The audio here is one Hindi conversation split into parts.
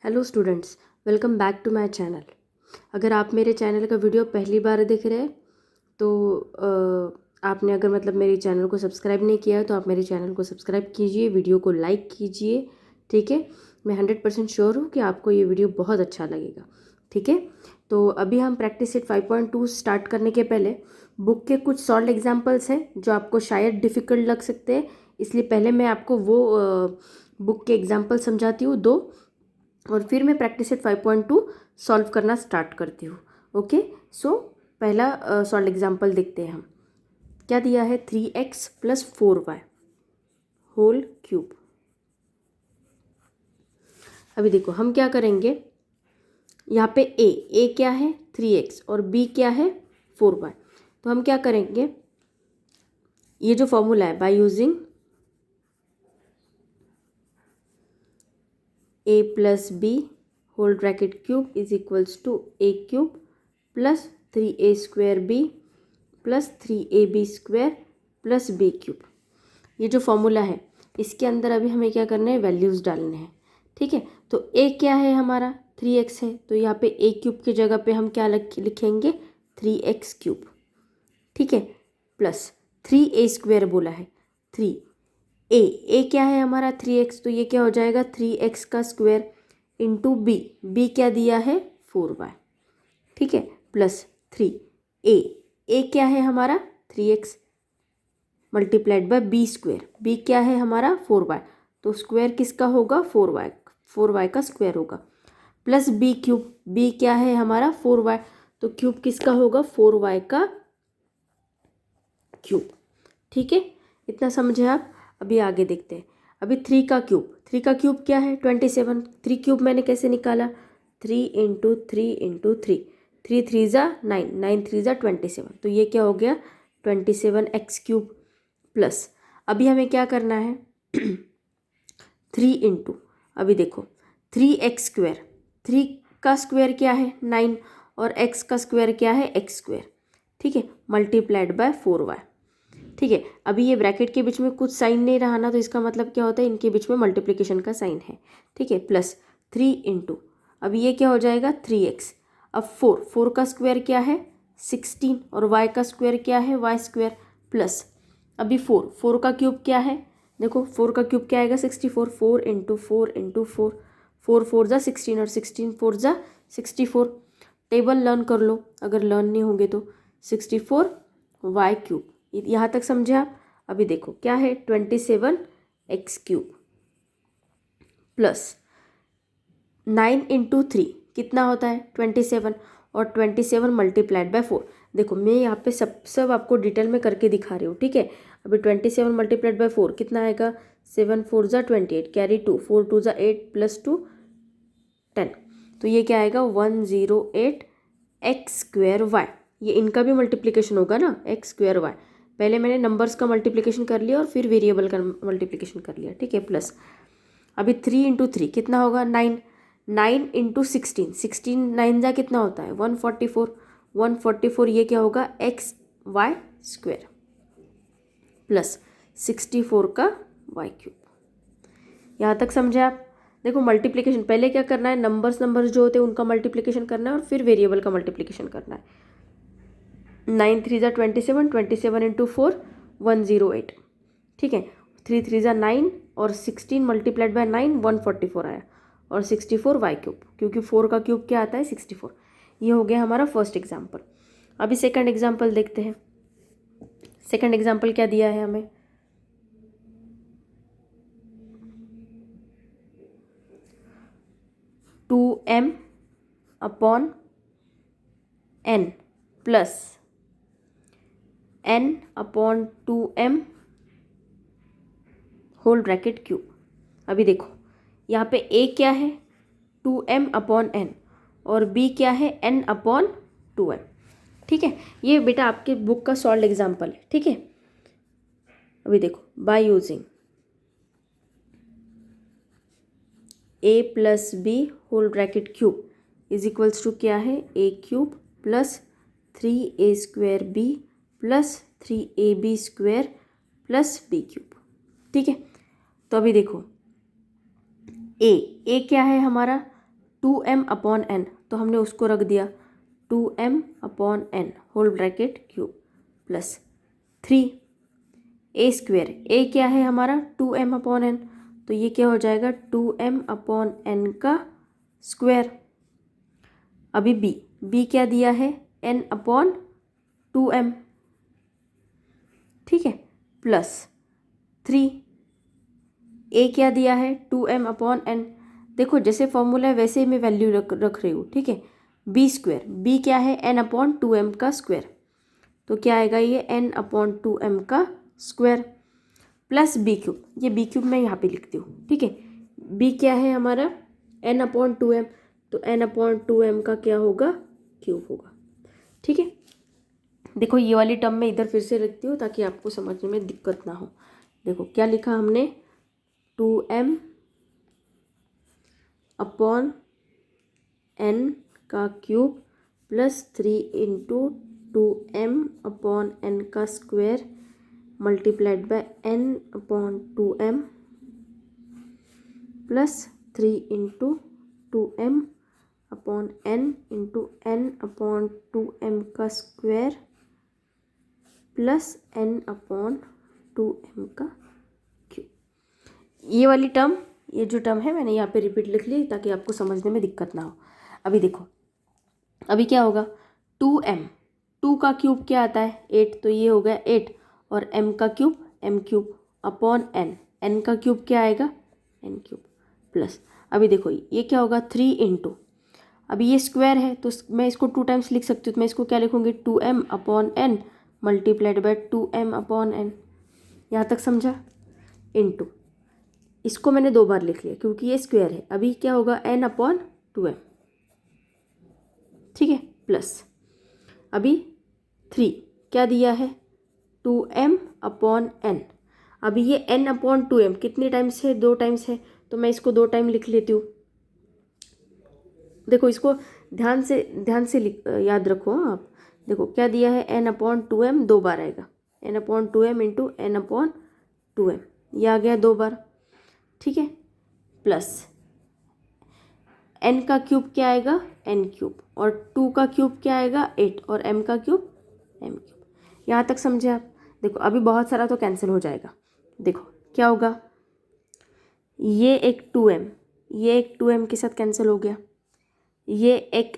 Hello students, welcome back to my channel. अगर आप मेरे चैनल का वीडियो पहली बार देख रहे हैं तो आपने अगर मेरे चैनल को सब्सक्राइब नहीं किया है तो आप मेरे चैनल को सब्सक्राइब कीजिए, वीडियो को लाइक कीजिए। ठीक है, मैं 100% श्योर हूँ कि आपको ये वीडियो बहुत अच्छा लगेगा। ठीक है, तो अभी हम प्रैक्टिस सेट 5.2 स्टार्ट करने के पहले बुक के कुछ सॉल्व एग्जाम्पल्स हैं जो आपको शायद डिफ़िकल्ट लग सकते हैं, इसलिए पहले मैं आपको वो बुक के एग्जाम्पल समझाती हूँ दो, और फिर मैं प्रैक्टिस सेट 5.2 सॉल्व करना स्टार्ट करती हूँ। ओके, सो पहला सॉल्व एग्जाम्पल देखते हैं हम। क्या दिया है? 3x + 4y whole cube. अभी देखो हम क्या करेंगे, यहाँ पे a क्या है 3x और b क्या है 4y। तो हम क्या करेंगे, ये जो फॉर्मूला है by using a + b whole bracket cube is equals to a cube plus 3a² b plus 3ab² plus b cube. ये जो फॉर्मूला है इसके अंदर अभी हमें क्या करना है, वैल्यूज़ डालने हैं। ठीक है, तो a क्या है हमारा 3x है, तो यहाँ पे a क्यूब की जगह पे हम क्या लिखेंगे 3x³ ठीक है, प्लस 3a² बोला है 3 a क्या है हमारा 3x, तो ये क्या हो जाएगा 3x² इंटू b क्या दिया है 4y। ठीक है, प्लस 3a क्या है हमारा 3x मल्टीप्लाइड बाय b² क्या है हमारा 4y, तो स्क्वायर किसका होगा 4y का स्क्वायर होगा, प्लस b³ क्या है हमारा 4y, तो क्यूब किसका होगा 4y का क्यूब। ठीक है, इतना समझे आप। अभी आगे देखते हैं। अभी 3 का क्यूब क्या है 27। 3 क्यूब मैंने कैसे निकाला 3 इंटू 3 इंटू 3, 3 3 ज़ा 9, 9 3 ज़ा 27, तो ये क्या हो गया 27x³ प्लस अभी हमें क्या करना है 3 इंटू, अभी देखो 3x², 3 का स्क्वायर क्या है 9 और x का स्क्वायर क्या है x²। ठीक है, मल्टीप्लाइड बाय 4y। ठीक है, अभी ये ब्रैकेट के बीच में कुछ साइन नहीं रहा ना, तो इसका मतलब क्या होता है इनके बीच में मल्टीप्लिकेशन का साइन है। ठीक है, प्लस 3 इंटू, अभी ये क्या हो जाएगा 3x, अब 4 का स्क्वायर क्या है 16 और y का स्क्वायर क्या है y², प्लस अभी 4 का क्यूब क्या है, देखो 4 का क्यूब क्या आएगा 64, 4 इंटू 4 इंटू 4, 4 4 ज़ा 16 और 16 4 ज़ा 64। टेबल लर्न कर लो अगर लर्न नहीं होंगे तो, 64y³ यहाँ तक समझे आप। अभी देखो क्या है 27x³ प्लस 9 इंटू 3 कितना होता है 27, और 27 मल्टीप्लाइड बाय 4। देखो मैं यहाँ पे सब आपको डिटेल में करके दिखा रही हूँ। ठीक है, अभी 27 मल्टीप्लाइड बाय 4 कितना आएगा 7 4 ज़ा 28, कैरी 2, 4 2 ज़ा 8 प्लस 2 10, तो ये क्या आएगा 108x²y। ये इनका भी मल्टीप्लिकेशन होगा ना x²y, पहले मैंने नंबर्स का मल्टीप्लिकेशन कर लिया और फिर वेरिएबल का मल्टीप्लिकेशन कर लिया। ठीक है, प्लस अभी 3 इंटू 3 कितना होगा 9, 9 इंटू 16, 16 9 जा कितना होता है 144, 144 ये क्या होगा xy² प्लस 64 का y³। यहाँ तक समझे आप। देखो मल्टीप्लिकेशन पहले क्या करना है, नंबर्स जो होते हैं उनका मल्टीप्लिकेशन करना है और फिर वेरिएबल का मल्टीप्लिकेशन करना है। 9 3 ज़ा 27, 27 इंटू 4 108। ठीक है, 3 3 ज़ा 9 और 16 मल्टीप्लाइड बाय 9 144 आया, और 64 y³, क्योंकि 4 का क्यूब क्या आता है 64। ये हो गया हमारा फर्स्ट एग्जाम्पल। अभी सेकंड एग्जाम्पल देखते हैं। सेकंड एग्जाम्पल क्या दिया है हमें, two m upon n plus n upon 2m whole bracket cube. अभी देखो यहाँ पे a क्या है 2m अपॉन n और b क्या है n अपॉन 2m। ठीक है, ये बेटा आपके बुक का सॉल्व एग्जाम्पल है। ठीक है, अभी देखो by using a plus b whole bracket cube is equals to क्या है a³ plus 3a² b plus 3ab² plus b³। ठीक है, तो अभी देखो a क्या है हमारा 2m/n, तो हमने उसको रख दिया 2m/n whole bracket cube plus 3a²। a क्या है हमारा 2m/n, तो ये क्या हो जाएगा 2m/n का स्क्वायर। अभी b क्या दिया है n/2m, ठीक है, प्लस 3a क्या दिया है 2m/n। देखो जैसे फॉर्मूला है वैसे ही मैं वैल्यू रख रही हूँ, ठीक है। b², b क्या है n/2m का स्क्वायर, तो क्या आएगा ये n/2m का स्क्वायर प्लस b³। ये b³ मैं यहाँ पे लिखती हूँ, ठीक है। b क्या है हमारा n/2m, तो n/2m का क्या होगा क्यूब होगा, ठीक है। देखो ये वाली टर्म मैं इधर फिर से रखती हूँ ताकि आपको समझने में दिक्कत ना हो। देखो क्या लिखा हमने 2m/n का क्यूब प्लस 3 × 2m/n का square multiplied by n/2m plus 3 × 2m/n × n/2m का स्क्वायर प्लस n/2m का क्यूब। ये वाली टर्म, ये जो टर्म है मैंने यहाँ पे रिपीट लिख ली ताकि आपको समझने में दिक्कत ना हो। अभी देखो अभी क्या होगा 2m, 2 का क्यूब क्या आता है 8, तो ये हो गया 8 और m का क्यूब m³ अपॉन n का क्यूब क्या आएगा n³ प्लस। अभी देखो ये क्या होगा 3 × अभी ये स्क्वायर है तो मैं इसको 2 टाइम्स लिख सकती हूँ, तो मैं इसको क्या लिखूँगी 2m/n मल्टीप्लाइड बाय 2m/n। यहाँ तक समझा, इनटू इसको मैंने 2 बार लिख लिया क्योंकि ये स्क्वायर है। अभी क्या होगा n/2m, ठीक है, प्लस अभी 3 क्या दिया है 2m/n। अभी ये n/2m कितने टाइम्स है 2 टाइम्स है, तो मैं इसको 2 टाइम लिख लेती हूँ। देखो इसको ध्यान से याद रखो आप। देखो क्या दिया है n/2m 2 बार आएगा, n/2m इंटू n/2m, ये आ गया 2 बार, ठीक है, प्लस n का क्यूब क्या आएगा n³ और 2 का क्यूब क्या आएगा 8 और m का क्यूब m³। यहाँ तक समझे आप। देखो अभी बहुत सारा तो कैंसिल हो जाएगा। देखो क्या होगा, ये एक 2m, ये एक 2m के साथ कैंसिल हो गया, ये एक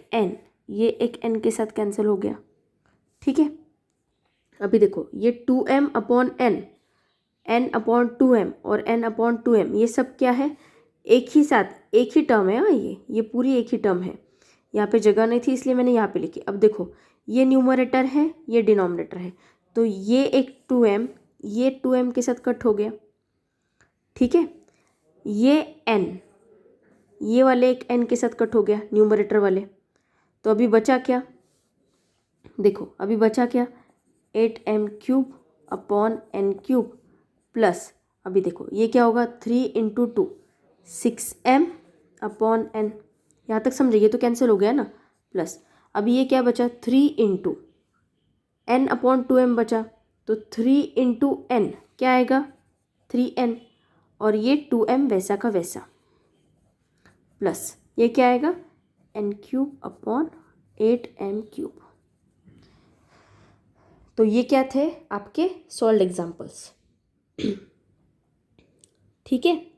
n के साथ कैंसिल हो गया, ठीक है। अभी देखो ये 2m/n, n/2m और n/2m ये सब क्या है एक ही साथ, एक ही टर्म है। हाँ ये पूरी एक ही टर्म है। यहाँ पे जगह नहीं थी इसलिए मैंने यहाँ पे लिखी। अब देखो ये न्यूमरेटर है, ये डिनोमिनेटर है, तो ये एक 2m, ये 2m के साथ कट हो गया, ठीक है। ये n, ये वाले एक n के साथ कट हो गया न्यूमरेटर वाले, तो अभी बचा क्या, देखो अभी बचा क्या 8m³ अपॉन n³ प्लस अभी देखो ये क्या होगा 3 × 2 6m/n। यहाँ तक समझे, ये तो कैंसिल हो गया ना, प्लस अभी ये क्या बचा 3 × n/2m बचा, तो 3 × n क्या आएगा 3n और ये 2m वैसा का वैसा, प्लस ये क्या आएगा n³ अपॉन 8m³। तो ये क्या थे आपके सॉल्व्ड एग्जाम्पल्स, ठीक है।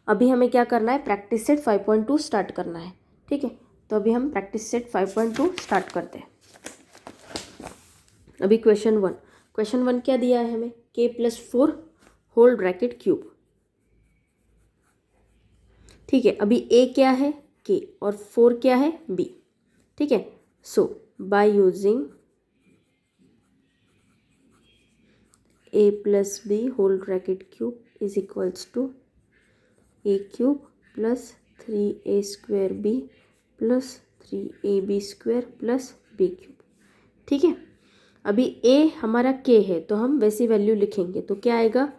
अभी हमें क्या करना है, प्रैक्टिस सेट 5.2 स्टार्ट करना है, ठीक है। तो अभी हम प्रैक्टिस सेट 5.2 स्टार्ट करते हैं। अभी क्वेश्चन 1 क्या दिया है हमें k+4 होल ब्रैकेट क्यूब, ठीक है। अभी a क्या है k और 4 क्या है b, ठीक है। So by using a + b whole bracket cube is equals to a³ + 3a² b + 3ab² + b³, ठीक है। अभी a हमारा k है तो हम वैसी वैल्यू लिखेंगे, तो क्या आएगा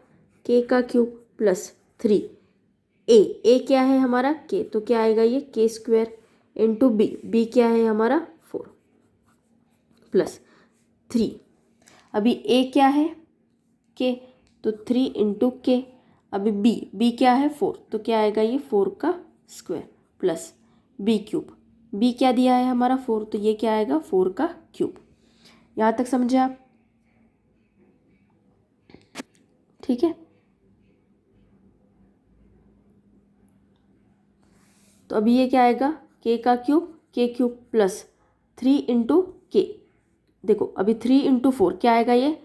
k का क्यूब प्लस 3 a क्या है हमारा k, तो क्या आएगा ये k² इंटू b क्या है हमारा 4 प्लस 3। अभी a क्या है k, तो 3 × k। अभी बी क्या है 4, तो क्या आएगा ये 4 का square plus b cube. B क्या दिया है हमारा 4, तो ये क्या आएगा 4 का क्यूब। यहाँ तक समझे आप? ठीक है, तो अभी ये क्या आएगा के का क्यूब प्लस 3 इंटू के। देखो अभी 3 इंटू 4 क्या आएगा ये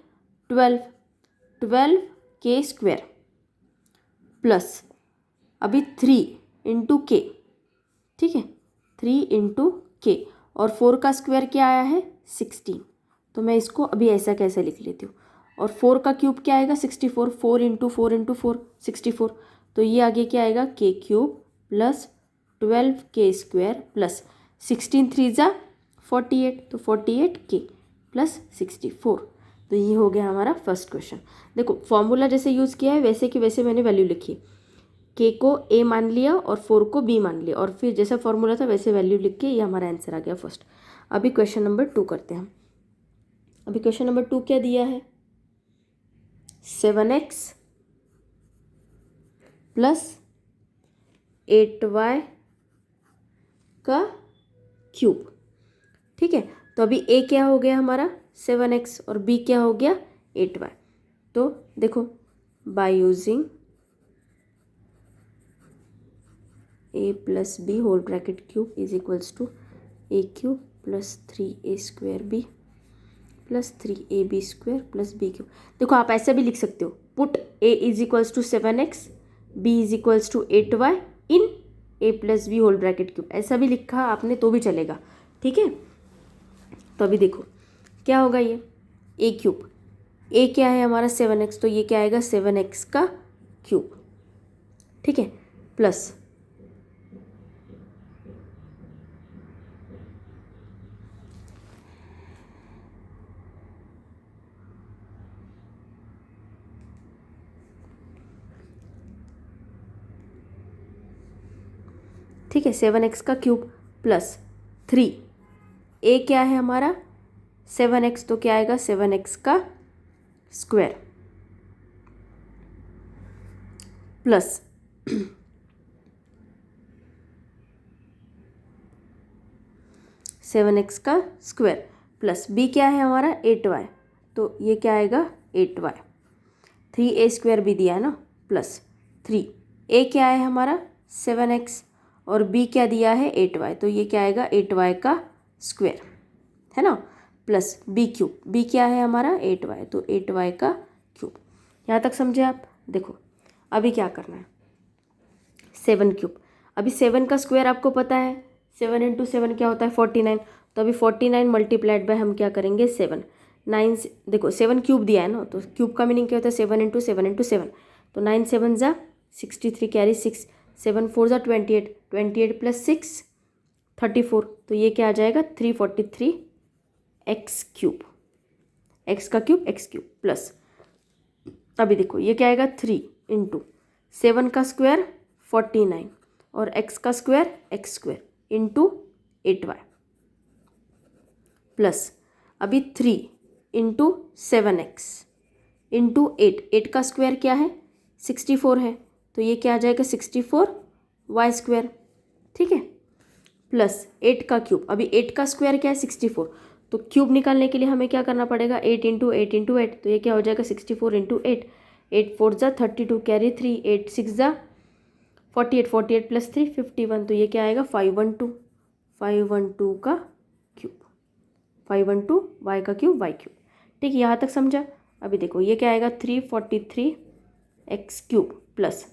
12 के स्क्वायर प्लस अभी 3 इंटू के। ठीक है, 3 इंटू के और 4 का स्क्वायर क्या आया है 16, तो मैं इसको अभी ऐसा कैसे लिख लेती हूँ। और 4 का क्यूब क्या आएगा 64, 4 इंटू 4 इंटू 4 64, तो ये आगे क्या आएगा के क्यूब प्लस 12 के स्क्वायर प्लस 16 3 ज़ा 48, तो 48 के प्लस 64। तो ये हो गया हमारा फर्स्ट क्वेश्चन। देखो फॉर्मूला जैसे यूज़ किया है वैसे कि वैसे मैंने वैल्यू लिखी, के को ए मान लिया और 4 को बी मान लिया और फिर जैसा फॉर्मूला था वैसे वैल्यू लिख के ये हमारा आंसर आ गया फर्स्ट। अभी क्वेश्चन नंबर 2 करते हैं हम। अभी क्वेश्चन नंबर 2 क्या दिया है 7x प्लस 8y का क्यूब। ठीक है, तो अभी a क्या हो गया हमारा 7x और b क्या हो गया 8y। तो देखो by using a plus b whole bracket cube is equals to a cube plus 3a square b plus 3ab square plus b cube. देखो आप ऐसे भी लिख सकते हो, put a is equals to 7x, b is equals to 8y in a plus b whole bracket cube, ऐसा भी लिखा आपने तो भी चलेगा। ठीक है, तो अभी देखो क्या होगा ये a क्यूब, a क्या है हमारा 7x, तो ये क्या आएगा 7x का क्यूब। ठीक है, प्लस ठीक है 7x का क्यूब प्लस 3, a क्या है हमारा 7x, तो क्या आएगा 7x का स्क्वायर प्लस 7x का स्क्वायर प्लस b क्या है हमारा 8y, तो ये क्या आएगा 8y। 3a स्क्वायर भी दिया है ना, प्लस 3, a क्या है हमारा 7x और b क्या दिया है 8y, तो ये क्या आएगा 8y का स्क्वायर है ना, प्लस b क्यूब, b क्या है हमारा 8y, तो 8y का क्यूब। यहाँ तक समझे आप? देखो अभी क्या करना है 7 क्यूब, अभी 7 का स्क्वायर आपको पता है 7 इंटू 7 क्या होता है 49, तो अभी 49 मल्टीप्लाइड बाय हम क्या करेंगे 7, 9 देखो 7 क्यूब दिया है ना, तो क्यूब का मीनिंग क्या होता है 7 इंटू 7 इंटू 7, तो 9 7 ज़ा 63 कैरी 6, 7 4 ज़ा 28, 28 प्लस 6 34, तो ये क्या आ जाएगा 343 एक्स क्यूब, एक्स का क्यूब एक्स क्यूब प्लस अभी देखो ये क्या आएगा 3 इंटू 7 का स्क्वायर 49 और एक्स का square x square into 8y plus अभी 3 इंटू 7x इंटू 8 का स्क्वायर क्या है 64 है, तो ये क्या आ जाएगा 64y स्क्वायर। ठीक है, प्लस 8 का क्यूब, अभी 8 का स्क्वायर क्या है 64, तो क्यूब निकालने के लिए हमें क्या करना पड़ेगा 8 इंटू 8 इंटू 8, तो ये क्या हो जाएगा 64 इंटू 8, 8 4 ज़ा 32 कैरी 3, 8 6 ज़ा 48, 48 प्लस 3 51, तो ये क्या आएगा 512 का क्यूब, 512 वाई का क्यूब वाई क्यूब। ठीक है, यहाँ तक समझा? अभी देखो ये क्या आएगा 343 एक्स क्यूब प्लस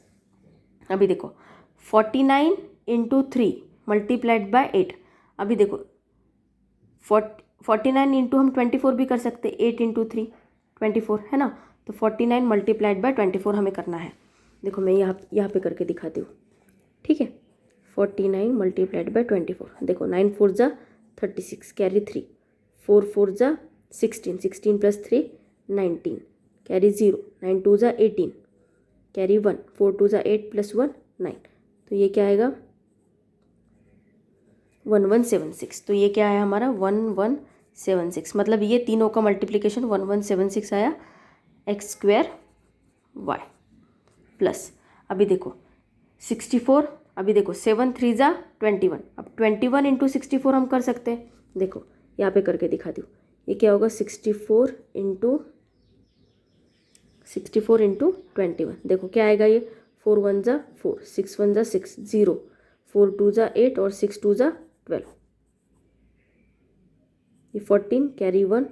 अभी देखो 49 इंटू 3 मल्टीप्लाइड बाय 8, अभी देखो 49 इंटू हम 24 भी कर सकते, 8 इंटू 3 24 है ना, तो 49 मल्टीप्लाइड बाय 24 हमें करना है। देखो मैं यहाँ पे करके दिखाती हूँ। ठीक है, 49 मल्टीप्लाइड बाय 24, देखो 9 4 ज़ा 36 कैरी 3, 4 4 ज़ा 16, 16 प्लस 3 19 कैरी 0, 9 2 ज़ा 18 कैरी 1, 4 2 ज़ा 8 प्लस 1 9, तो ये क्या आएगा 1176, तो ये क्या है हमारा 1176, मतलब ये तीनों का मल्टीप्लिकेशन 1176 आया एक्स स्क्वायर वाई। प्लस अभी देखो 64, अभी देखो 7 3 जा 21, अब 21 इंटू 64 हम कर सकते हैं। देखो यहाँ पे करके दिखाती हूँ, ये क्या होगा 64 इंटू 21, देखो क्या आएगा ये 4 1 जा 4, 6 1 जा 6, 0, 4 2 जा 8 और 6 2 जा 12, ये 14 कैरी 1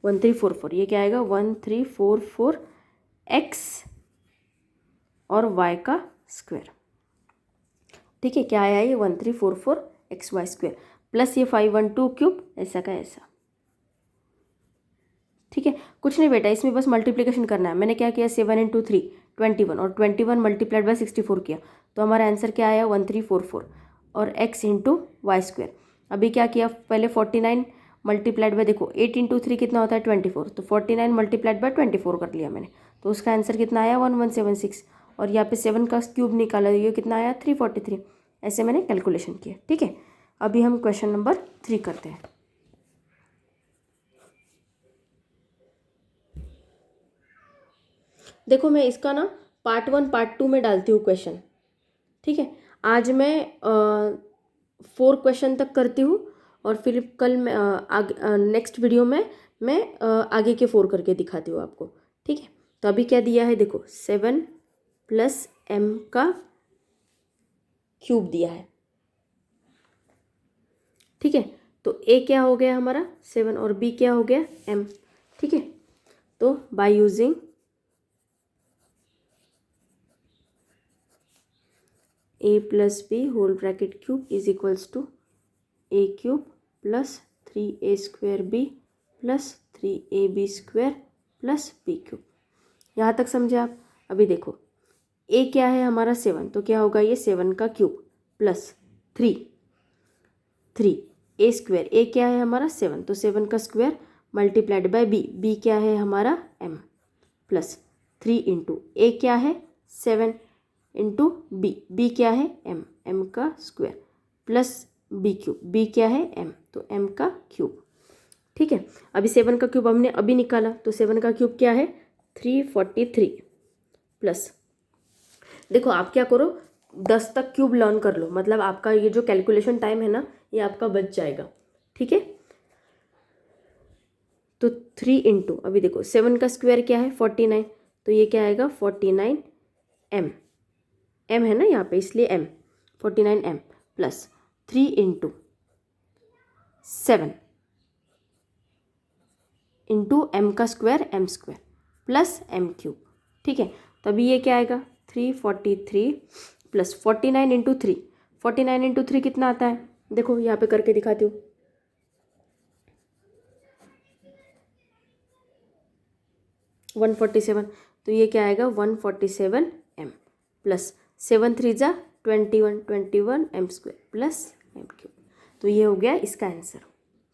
1344, ये क्या आएगा 1344 x और y का स्क्वायर। ठीक है, क्या आया ये 1344 XY स्क्वायर प्लस ये 512 क्यूब ऐसा का ऐसा। ठीक है, कुछ नहीं बेटा, इसमें बस मल्टीप्लिकेशन करना है। मैंने क्या किया 7 इंटू 3 21 और 21 मल्टीप्लाइड बाय 64 किया, तो हमारा आंसर क्या आया 1344 और x इंटू वाई स्क्वायर। अभी क्या किया, पहले 49 मल्टीप्लाइड बाय, देखो 8 इंटू 3 कितना होता है 24, तो 49 मल्टीप्लाइड बाय 24 कर लिया मैंने, तो उसका आंसर कितना आया 1176। और यहाँ पे 7 का क्यूब निकाला, ये कितना आया 343। ऐसे मैंने कैलकुलेशन किया। ठीक है, अभी हम क्वेश्चन नंबर 3 करते हैं। देखो मैं इसका ना पार्ट 1 पार्ट 2 में डालती हूँ क्वेश्चन। ठीक है, आज मैं 4 क्वेश्चन तक करती हूँ और फिर कल मैं नेक्स्ट वीडियो में मैं आगे के 4 करके दिखाती हूँ आपको। ठीक है, तो अभी क्या दिया है देखो 7 प्लस m का क्यूब दिया है। ठीक है, तो a क्या हो गया हमारा 7 और b क्या हो गया m। ठीक है, तो by using a plus b whole bracket cube is equals to a cube plus 3a square b plus 3ab square plus b cube. यहाँ तक समझे आप। अभी देखो a क्या है हमारा 7, तो क्या होगा ये 7 का cube plus 3 a square, a क्या है हमारा 7, तो 7 का स्क्वायर मल्टीप्लाइड बाय b क्या है हमारा m प्लस 3 इंटू a क्या है 7 इंटू b क्या है m का square plus b cube, b क्या है m, तो m का क्यूब। ठीक है, अभी 7 का क्यूब हमने अभी निकाला, तो 7 का क्यूब क्या है 343 प्लस, देखो आप क्या करो 10 तक क्यूब लर्न कर लो, मतलब आपका ये जो कैलकुलेशन टाइम है ना ये आपका बच जाएगा। ठीक है, तो 3 इंटू, अभी देखो 7 का स्क्वायर क्या है 49, तो ये क्या आएगा 49 m है ना यहाँ पे, इसलिए m 49 m plus 3 into 7 into m का square m square plus m cube. ठीक है, तो अभी ये क्या आएगा 343 प्लस 49 इंटू 3, 49 इंटू 3 कितना आता है, देखो यहाँ पे करके दिखाती हूँ। 147, तो ये क्या आएगा 147 m प्लस 7 3 जा 21 m square plus m cube. तो ये हो गया इसका आंसर।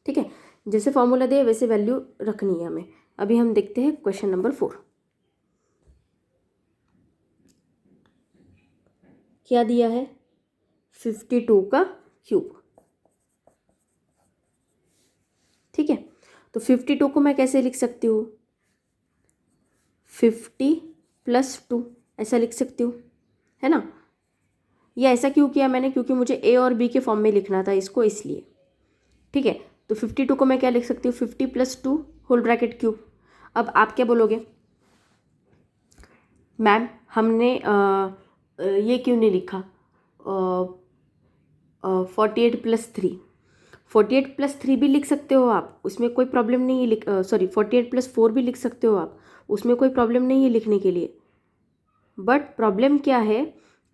ठीक है, जैसे फॉर्मूला दिया वैसे वैल्यू रखनी है हमें। अभी हम देखते हैं क्वेश्चन नंबर 4। क्या दिया है 52 का क्यूब। ठीक है, तो 52 को मैं कैसे लिख सकती हूँ 50 प्लस 2 ऐसा लिख सकती हूँ, है ना। ये ऐसा क्यों किया मैंने, क्योंकि मुझे ए और बी के फॉर्म में लिखना था इसको, इसलिए। ठीक है, तो 52 को मैं क्या लिख सकती हूँ 50 प्लस 2 होल ब्रैकेट क्यूब। अब आप क्या बोलोगे मैम हमने ये क्यों नहीं लिखा 48 प्लस 3, 48 प्लस 3 भी लिख सकते हो आप, उसमें कोई प्रॉब्लम नहीं है। सॉरी 48 प्लस 4 भी लिख सकते हो आप, उसमें कोई प्रॉब्लम नहीं है लिखने के लिए। बट प्रॉब्लम क्या है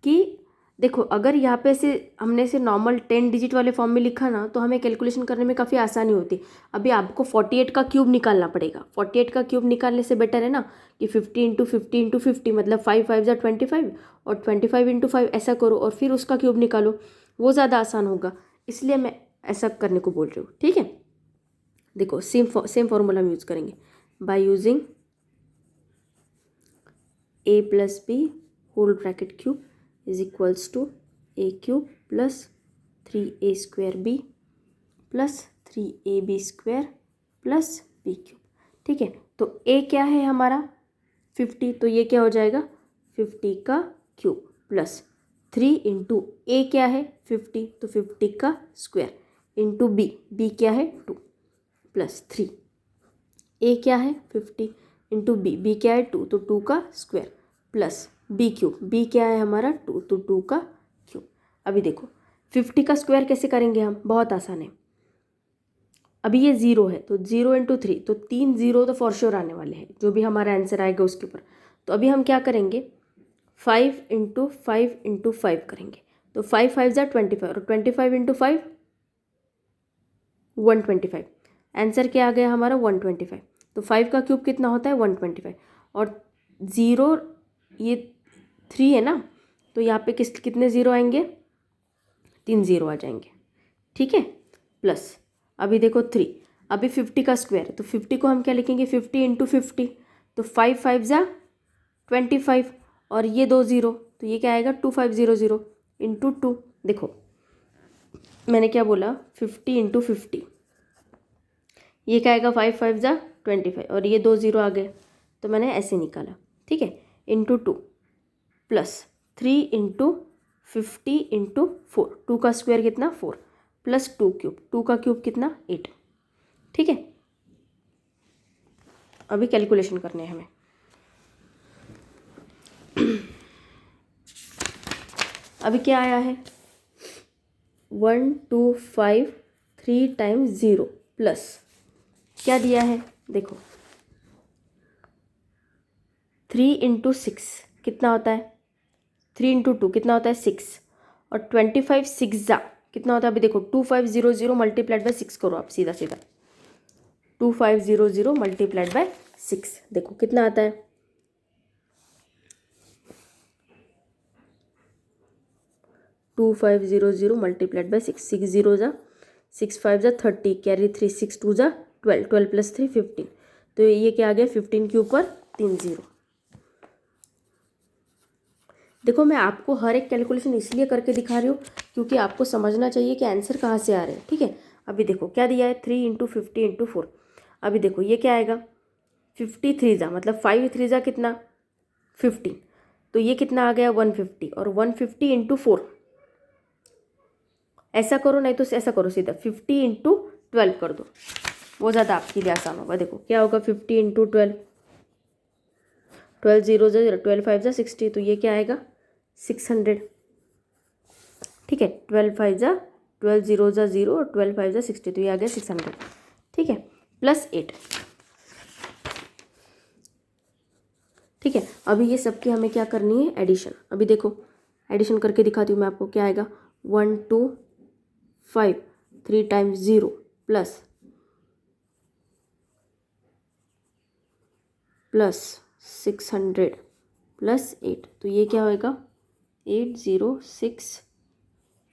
कि देखो अगर यहाँ पे से हमने से नॉर्मल 10 डिजिट वाले फॉर्म में लिखा ना तो हमें कैलकुलेशन करने में काफ़ी आसानी होती। अभी आपको 48 का क्यूब निकालना पड़ेगा। 48 का क्यूब निकालने से बेटर है ना कि 50 इंटू 50 इंटू 50, मतलब 5 5 जा 25 और 25 इंटू 5 ऐसा करो और फिर उसका क्यूब निकालो, वो ज़्यादा आसान होगा, इसलिए मैं ऐसा करने को बोल रही हूँ। ठीक है, देखो सेम फॉर्मूला हम यूज़ करेंगे by using a plus b whole bracket cube is equals to a cube plus 3a square b plus 3ab square plus b cube. ठीक है, तो a क्या है हमारा 50, तो ये क्या हो जाएगा 50 का क्यूब प्लस 3 इंटू ए क्या है 50, तो 50 का स्क्वायर इंटू बी क्या है 2 प्लस 3, ए क्या है 50 इंटू बी क्या है 2, तो 2 का square plus b cube, b क्या है हमारा 2, तो 2 का क्यूब। अभी देखो 50 का स्क्वायर कैसे करेंगे हम, बहुत आसान है। अभी ये 0 है तो 0 इंटू 3, तो 3 0 तो फॉर श्योर आने वाले हैं, जो भी हमारा आंसर आएगा उसके ऊपर। तो अभी हम क्या करेंगे 5 इंटू 5 करेंगे, तो 5 5 ज़ा 25 और 25 इंटू 5 125। आंसर क्या आ गया हमारा 125। तो 5 का क्यूब कितना होता है 125 और 0 ये 3 है ना, तो यहाँ पे कितने ज़ीरो आएंगे 3 ज़ीरो आ जाएंगे, ठीक है। प्लस अभी देखो 3, अभी 50 का स्क्वायर है तो 50 को हम क्या लिखेंगे 50 इंटू 50, तो 5 5 ज़ा 25 और ये 2 ज़ीरो, तो ये क्या आएगा 2500 इंटू 2। देखो मैंने क्या बोला 50 इंटू 50, ये क्या आएगा 5 5 ज़ा 25 और ये 2 ज़ीरो आ गए, तो मैंने ऐसे निकाला, ठीक है, इंटू 2 प्लस 3 इंटू 50 इंटू 4, 2 का स्क्वायर कितना 4 प्लस 2 क्यूब, 2 का क्यूब कितना 8, ठीक है। अभी कैलकुलेशन करने हैं हमें। अभी क्या आया है 1253 टाइम्स 0 प्लस क्या दिया है देखो 3 इंटू 6 कितना होता है 3 इंटू 2 कितना होता है 6 और 25 6 ज़ा कितना होता है, अभी देखो 2500 मल्टीप्लाइड बाय 6 करो आप सीधा सीधा, 2500 मल्टीप्लाइड बाय 6 देखो कितना आता है 2500 मल्टीप्लाइड बाय 6, 6 0 ज़ा 6 5 ज़ा 30 कैरी 3 6 2 ज़ा 12, 12 प्लस 3 15, तो ये क्या आ गया 15 के ऊपर 3 0। देखो मैं आपको हर एक कैलकुलेशन इसलिए करके दिखा रही हूँ क्योंकि आपको समझना चाहिए कि आंसर कहाँ से आ रहे हैं, ठीक है। अभी देखो क्या दिया है 3 इंटू 50 इंटू 4, अभी देखो ये क्या आएगा 53 ज़ा मतलब 5 3 ज़ा कितना 15, तो ये कितना आ गया 150 और 150 इंटू 4, ऐसा करो नहीं तो ऐसा करो सीधा 50 इंटू 12 कर दो, वो ज़्यादा आपके लिए आसान होगा। देखो क्या होगा 50 इंटू 12, 12 0 ज़ा 12 5 ज़ा 60, तो ये क्या आएगा 600, ठीक है। 12 5 ज़ा 12 0 ज़ा 0 और 12 5 ज़ा 60, तो ये आ गया 600, ठीक है, प्लस 8, ठीक है। अभी ये सब की हमें क्या करनी है एडिशन। अभी देखो एडिशन करके दिखाती हूँ मैं आपको, क्या आएगा 1 2 5 3 टाइम्स 0 प्लस 600 प्लस 8, तो ये क्या होएगा 8 0 6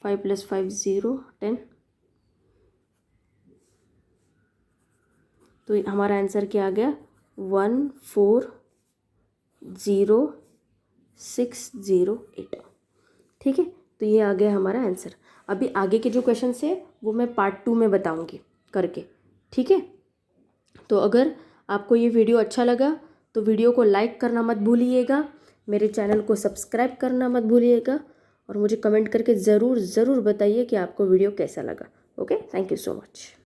5 प्लस 5 0 10, तो हमारा आंसर क्या आ गया 140,608, ठीक है। तो ये आ गया हमारा आंसर। अभी आगे के जो क्वेश्चन है वो मैं पार्ट 2 में बताऊंगी करके, ठीक है। तो अगर आपको ये वीडियो अच्छा लगा तो वीडियो को लाइक करना मत भूलिएगा, मेरे चैनल को सब्सक्राइब करना मत भूलिएगा और मुझे कमेंट करके ज़रूर बताइए कि आपको वीडियो कैसा लगा। Okay, thank you so much.